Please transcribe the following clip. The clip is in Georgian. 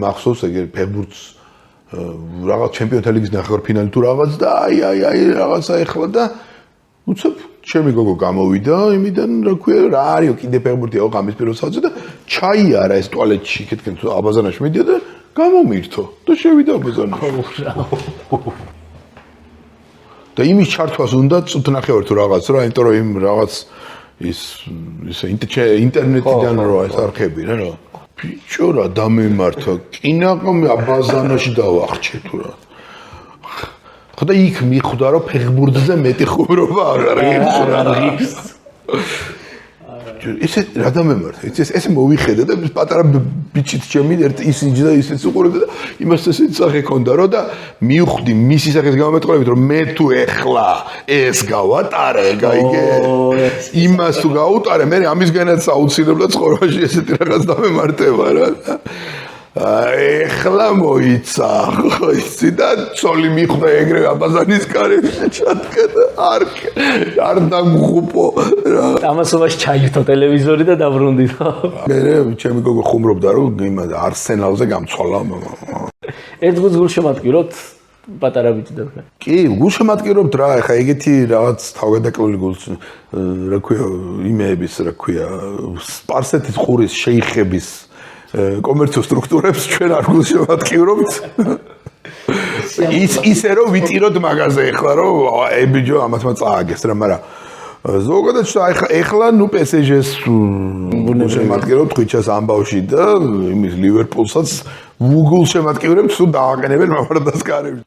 მახსოვს ეგ ფეხბურთს რაღაც ჩემპიონთა ლიგის ნახევარფინალი თუ რაღაც და აი რაღაცა ეხლა და უცებ ჩემი გოგო გამოვიდა იმიდან რა ქვია რა არისო კიდე ფეხბურთია ღამის პირველ საათზე და ჩაიარა ეს ტუალეტში იქეთკენ აბაზანაში მიდია და გამომირთო და შევიდა აბაზანაში და იმის ჩართვას უნდა წუთნახევარ თუ რაღაც რა იმიტომ რომ იმ რაღაც ის ინტერნეტიდან რა ეს არხები რა ბიჭო რა დამემართა კინაღამ აბაზანაში დავახჩე თუ რა ხოდა იქ მიხვდა რომ ფეხბურთზე მეტი ხუმრობა არ არის ესე რა დამემართა ესე მოვიხედა და პატარა ბიჭით ჩემი ერთ ისინჯი და ისიც უყურებდა და იმას ესეც სახე ქონდა რომ და მივხვდი მისი სახის გამომეტყველებით რომ მე თუ ეხლა ეს გავატარე გაიგე იმას თუ გაუტარე მე ამისგანაც აუცილებლად ცხოვრებაში ესეთი რაღაც დამემართება რა ეხლა მოიცა ხო იცი და ცოლი მიხვდა ეგრე აბაზანის კარებში ჩადგა და არ დაგუღუპო რა ამასობაში ჩაირთო ტელევიზორი და დაბრუნდით მე ჩემი გოგო ხუმრობდა რომ იმ არსენალზე გამცვალა ერთ გულშემატკივრობთ პატარა ბიჭიდან კი გულშემატკივრობთ რა ეხა ეგეთი რაღაც თავგადაკლული რა ქვია იმეების რა ქვია სპარსეთის ყურის შეიხების კომერციულ სტრუქტურებს ჩვენ არ გულშემატკივრობთ ისე რომ ვიტიროთ მაგაზე ეხლა რომ ებიჯო ამათმა წააგეს რა მაგრამ ზოგადად ეხლა ნუ PSG-ს გულშემატკივრობთ ხვიჩას ამბავში და იმის ლივერპულსაც გულშემატკივრებთ თუ დააყენებენ მამარდას კარებში